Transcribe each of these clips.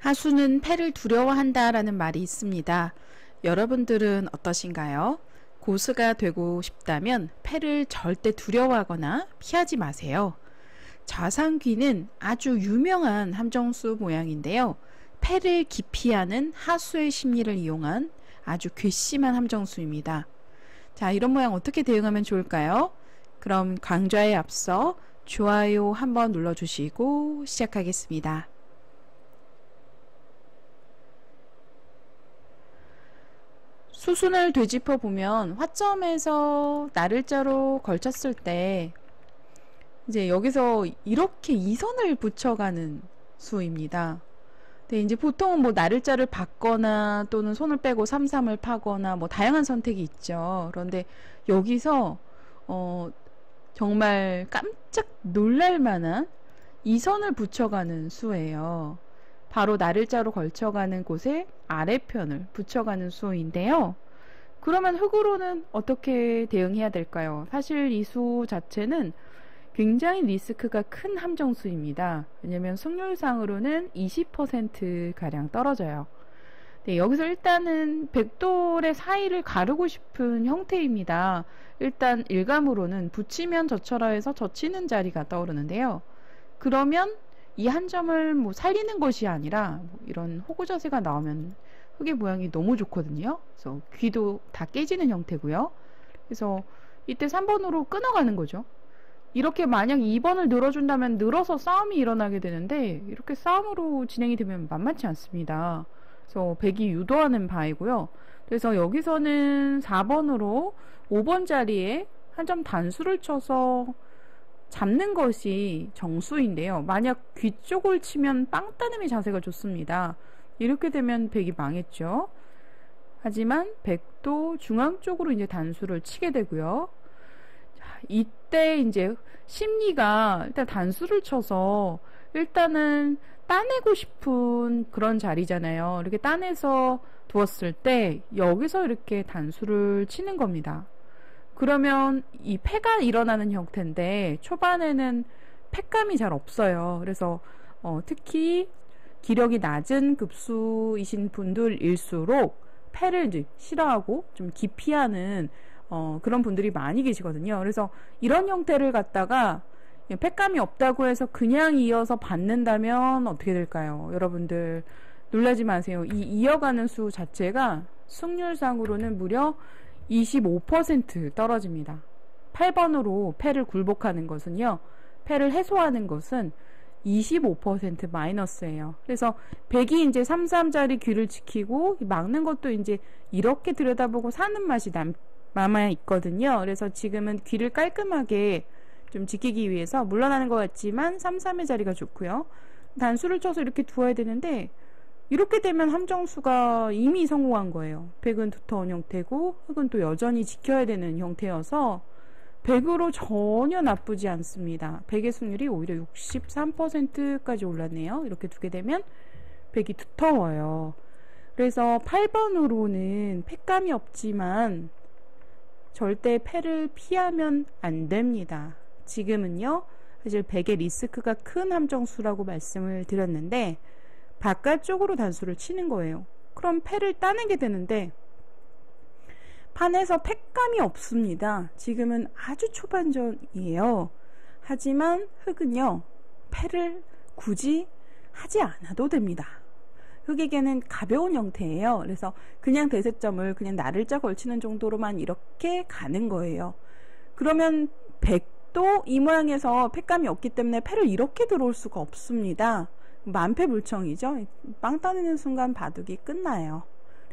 하수는 패를 두려워한다라는 말이 있습니다. 여러분들은 어떠신가요? 고수가 되고 싶다면 패를 절대 두려워하거나 피하지 마세요. 좌상귀는 아주 유명한 함정수 모양인데요. 패를 기피하는 하수의 심리를 이용한 아주 괘씸한 함정수입니다. 자, 이런 모양 어떻게 대응하면 좋을까요? 그럼 강좌에 앞서 좋아요 한번 눌러주시고 시작하겠습니다. 수순을 되짚어 보면 화점에서 나를자로 걸쳤을 때 이제 여기서 이렇게 이선을 붙여가는 수입니다. 근데 이제 보통은 뭐 나를자를 받거나 또는 손을 빼고 삼삼을 파거나 뭐 다양한 선택이 있죠. 그런데 여기서 정말 깜짝 놀랄 만한 이선을 붙여가는 수예요. 바로 나를자로 걸쳐가는 곳에 아래편을 붙여가는 수인데요. 그러면 흙으로는 어떻게 대응해야 될까요? 사실 이 수 자체는 굉장히 리스크가 큰 함정수입니다. 왜냐면 승률상으로는 20%가량 떨어져요. 네, 여기서 일단은 백돌의 사이를 가르고 싶은 형태입니다. 일단 일감으로는 붙이면 젖혀라 해서 젖히는 자리가 떠오르는데요. 그러면 이 한 점을 뭐 살리는 것이 아니라 뭐 이런 호구 자세가 나오면 흙의 모양이 너무 좋거든요. 그래서 귀도 다 깨지는 형태고요. 그래서 이때 3번으로 끊어가는 거죠. 이렇게 만약 2번을 늘어준다면 늘어서 싸움이 일어나게 되는데 이렇게 싸움으로 진행이 되면 만만치 않습니다. 그래서 백이 유도하는 바이고요. 그래서 여기서는 4번으로 5번 자리에 한 점 단수를 쳐서 잡는 것이 정수인데요. 만약 귀 쪽을 치면 빵 따님의 자세가 좋습니다. 이렇게 되면 백이 망했죠. 하지만 백도 중앙 쪽으로 이제 단수를 치게 되고요. 자, 이때 이제 심리가 일단 단수를 쳐서 일단은 따내고 싶은 그런 자리잖아요. 이렇게 따내서 두었을 때 여기서 이렇게 단수를 치는 겁니다. 그러면 이 패가 일어나는 형태인데 초반에는 패감이 잘 없어요. 그래서 특히 기력이 낮은 급수이신 분들일수록 패를 이제 싫어하고 좀 기피하는 그런 분들이 많이 계시거든요. 그래서 이런 형태를 갖다가 패감이 없다고 해서 그냥 이어서 받는다면 어떻게 될까요? 여러분들 놀라지 마세요. 이 이어가는 수 자체가 승률상으로는 무려 25% 떨어집니다. 8번으로 패를 굴복하는 것은요, 패를 해소하는 것은 25% 마이너스예요. 그래서 백이 이제 3-3짜리 귀를 지키고 막는 것도 이제 이렇게 들여다보고 사는 맛이 남아 있거든요. 그래서 지금은 귀를 깔끔하게 좀 지키기 위해서 물러나는 것 같지만 3-3의 자리가 좋고요. 단수를 쳐서 이렇게 두어야 되는데 이렇게 되면 함정수가 이미 성공한 거예요. 백은 두터운 형태고 흙은 또 여전히 지켜야 되는 형태여서 백으로 전혀 나쁘지 않습니다. 백의 승률이 오히려 63%까지 올랐네요. 이렇게 두게 되면 백이 두터워요. 그래서 8번으로는 패감이 없지만 절대 패를 피하면 안 됩니다. 지금은요, 사실 백의 리스크가 큰 함정수라고 말씀을 드렸는데 바깥쪽으로 단수를 치는 거예요. 그럼 패를 따내게 되는데 판에서 패감이 없습니다. 지금은 아주 초반전이에요. 하지만 흙은요, 패를 굳이 하지 않아도 됩니다. 흙에게는 가벼운 형태예요. 그래서 그냥 대세점을 그냥 나를자 걸치는 정도로만 이렇게 가는 거예요. 그러면 백도 이 모양에서 패감이 없기 때문에 패를 이렇게 들어올 수가 없습니다. 만패불청이죠. 빵 따내는 순간 바둑이 끝나요.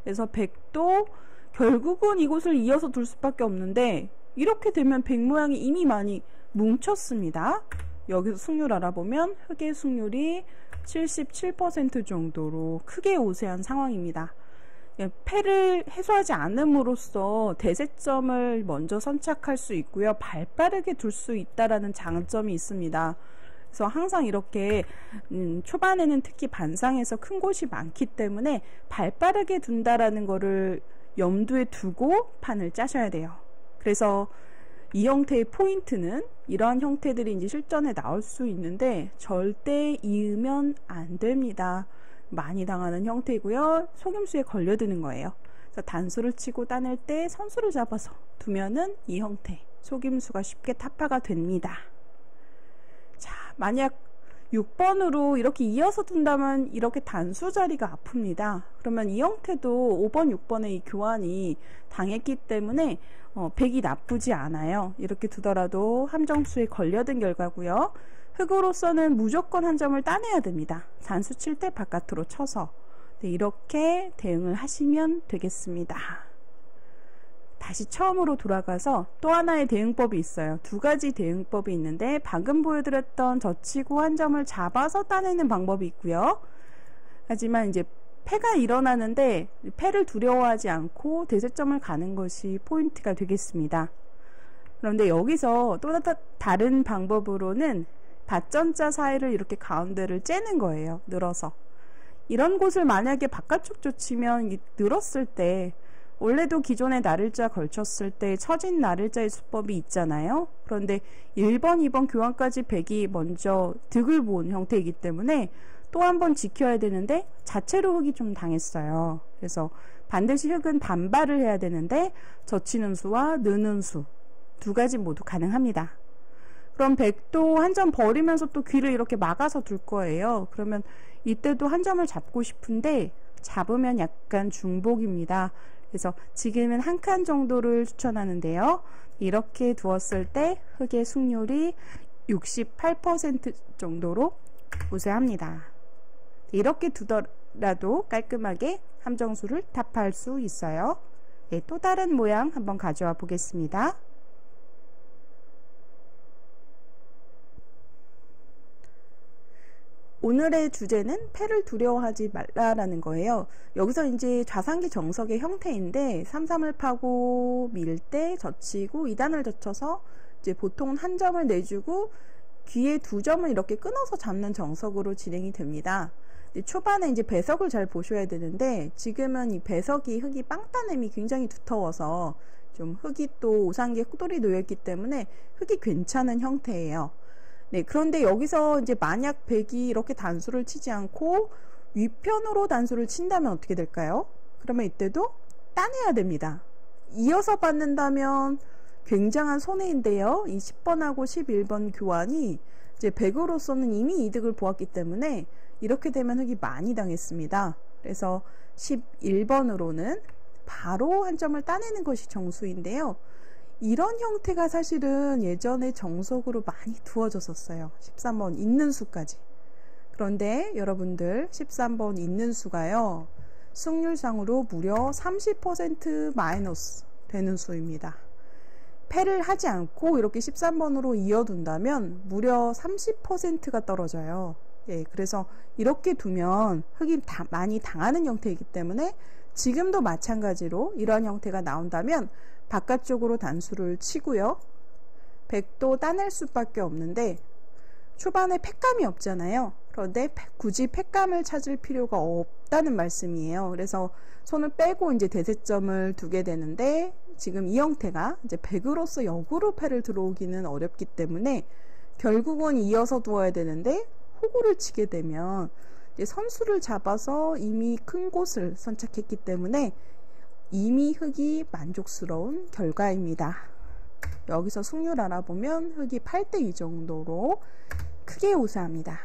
그래서 백도 결국은 이곳을 이어서 둘 수밖에 없는데 이렇게 되면 백 모양이 이미 많이 뭉쳤습니다. 여기서 승률 알아보면 흙의 승률이 77% 정도로 크게 우세한 상황입니다. 패를 해소하지 않음으로써 대세점을 먼저 선착할 수 있고요. 발빠르게 둘 수 있다라는 장점이 있습니다. 그래서 항상 이렇게 초반에는 특히 반상에서 큰 곳이 많기 때문에 발빠르게 둔다라는 거를 염두에 두고 판을 짜셔야 돼요. 그래서 이 형태의 포인트는 이러한 형태들이 이제 실전에 나올 수 있는데 절대 이으면 안 됩니다. 많이 당하는 형태이고요. 속임수에 걸려드는 거예요. 그래서 단수를 치고 따낼 때 선수를 잡아서 두면은 이 형태 속임수가 쉽게 타파가 됩니다. 자, 만약 6번으로 이렇게 이어서 둔다면 이렇게 단수 자리가 아픕니다. 그러면 이 형태도 5번, 6번의 이 교환이 당했기 때문에 백이 나쁘지 않아요. 이렇게 두더라도 함정수에 걸려든 결과고요. 흑으로서는 무조건 한 점을 따내야 됩니다. 단수 칠 때 바깥으로 쳐서. 네, 이렇게 대응을 하시면 되겠습니다. 다시 처음으로 돌아가서 또 하나의 대응법이 있어요. 두 가지 대응법이 있는데 방금 보여드렸던 젖히고 한 점을 잡아서 따내는 방법이 있고요. 하지만 이제 패가 일어나는데 패를 두려워하지 않고 대세점을 가는 것이 포인트가 되겠습니다. 그런데 여기서 또 다른 방법으로는 밭전자 사이를 이렇게 가운데를 째는 거예요. 늘어서. 이런 곳을 만약에 바깥쪽 젖히면 늘었을 때 원래도 기존의 나를자 걸쳤을 때 처진 나를자의 수법이 있잖아요. 그런데 1번, 2번 교환까지 백이 먼저 득을 본 형태이기 때문에 또 한 번 지켜야 되는데 자체로 흑이 좀 당했어요. 그래서 반드시 흑은 반발을 해야 되는데 젖히는 수와 느는 수 두 가지 모두 가능합니다. 그럼 백도 한 점 버리면서 또 귀를 이렇게 막아서 둘 거예요. 그러면 이때도 한 점을 잡고 싶은데 잡으면 약간 중복입니다. 그래서 지금은 한 칸 정도를 추천하는데요. 이렇게 두었을 때 흑의 승률이 68% 정도로 우세합니다. 이렇게 두더라도 깔끔하게 함정수를 답할 수 있어요. 네, 또 다른 모양 한번 가져와 보겠습니다. 오늘의 주제는 패를 두려워하지 말라라는 거예요. 여기서 이제 좌상기 정석의 형태인데 3-3을 파고 밀 때 젖히고 2단을 젖혀서 이제 보통은 한 점을 내주고 귀에 2점을 이렇게 끊어서 잡는 정석으로 진행이 됩니다. 초반에 이제 배석을 잘 보셔야 되는데 지금은 이 배석이 흑이 빵따냄이 굉장히 두터워서 좀 흑이 또 우상기에 똘이 놓여있기 때문에 흑이 괜찮은 형태예요. 네, 그런데 여기서 이제 만약 백이 이렇게 단수를 치지 않고 위편으로 단수를 친다면 어떻게 될까요? 그러면 이때도 따내야 됩니다. 이어서 받는다면 굉장한 손해인데요. 이 10번하고 11번 교환이 이제 백으로서는 이미 이득을 보았기 때문에 이렇게 되면 흑이 많이 당했습니다. 그래서 11번으로는 바로 한 점을 따내는 것이 정수인데요. 이런 형태가 사실은 예전에 정석으로 많이 두어졌었어요. 13번 있는 수까지. 그런데 여러분들 13번 있는 수가요. 승률상으로 무려 30% 마이너스 되는 수입니다. 패를 하지 않고 이렇게 13번으로 이어둔다면 무려 30%가 떨어져요. 예, 그래서 이렇게 두면 흑이 많이 당하는 형태이기 때문에 지금도 마찬가지로 이런 형태가 나온다면 바깥쪽으로 단수를 치고요. 백도 따낼 수밖에 없는데 초반에 패감이 없잖아요. 그런데 굳이 패감을 찾을 필요가 없다는 말씀이에요. 그래서 손을 빼고 이제 대세점을 두게 되는데 지금 이 형태가 이제 백으로서 역으로 패를 들어오기는 어렵기 때문에 결국은 이어서 두어야 되는데 호구를 치게 되면 이제 선수를 잡아서 이미 큰 곳을 선착했기 때문에 이미 흑이 만족스러운 결과입니다. 여기서 승률 알아보면 흑이 8대2 정도로 크게 우세합니다.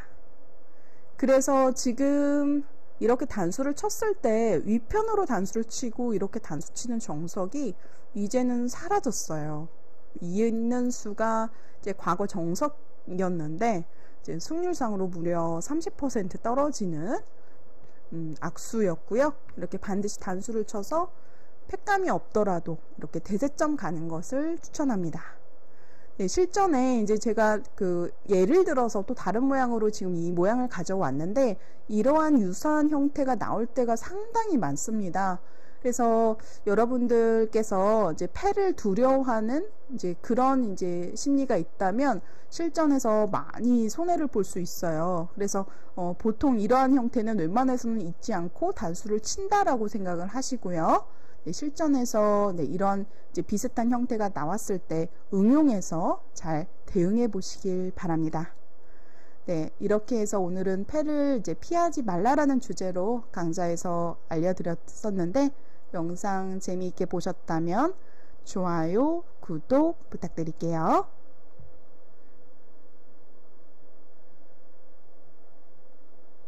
그래서 지금 이렇게 단수를 쳤을 때 위편으로 단수를 치고 이렇게 단수 치는 정석이 이제는 사라졌어요. 있는 수가 이제 과거 정석이었는데 이제 승률상으로 무려 30% 떨어지는 악수였고요. 이렇게 반드시 단수를 쳐서 패감이 없더라도 이렇게 대세점 가는 것을 추천합니다. 네, 실전에 이제 제가 예를 들어서 또 다른 모양으로 지금 이 모양을 가져왔는데 이러한 유사한 형태가 나올 때가 상당히 많습니다. 그래서 여러분들께서 이제 패를 두려워하는 이제 그런 이제 심리가 있다면 실전에서 많이 손해를 볼 수 있어요. 그래서 보통 이러한 형태는 웬만해서는 잊지 않고 단수를 친다라고 생각을 하시고요. 네, 실전에서 이런 이제 비슷한 형태가 나왔을 때 응용해서 잘 대응해 보시길 바랍니다. 네, 이렇게 해서 오늘은 폐를 이제 피하지 말라라는 주제로 강좌에서 알려드렸었는데, 영상 재미있게 보셨다면 좋아요, 구독 부탁드릴게요.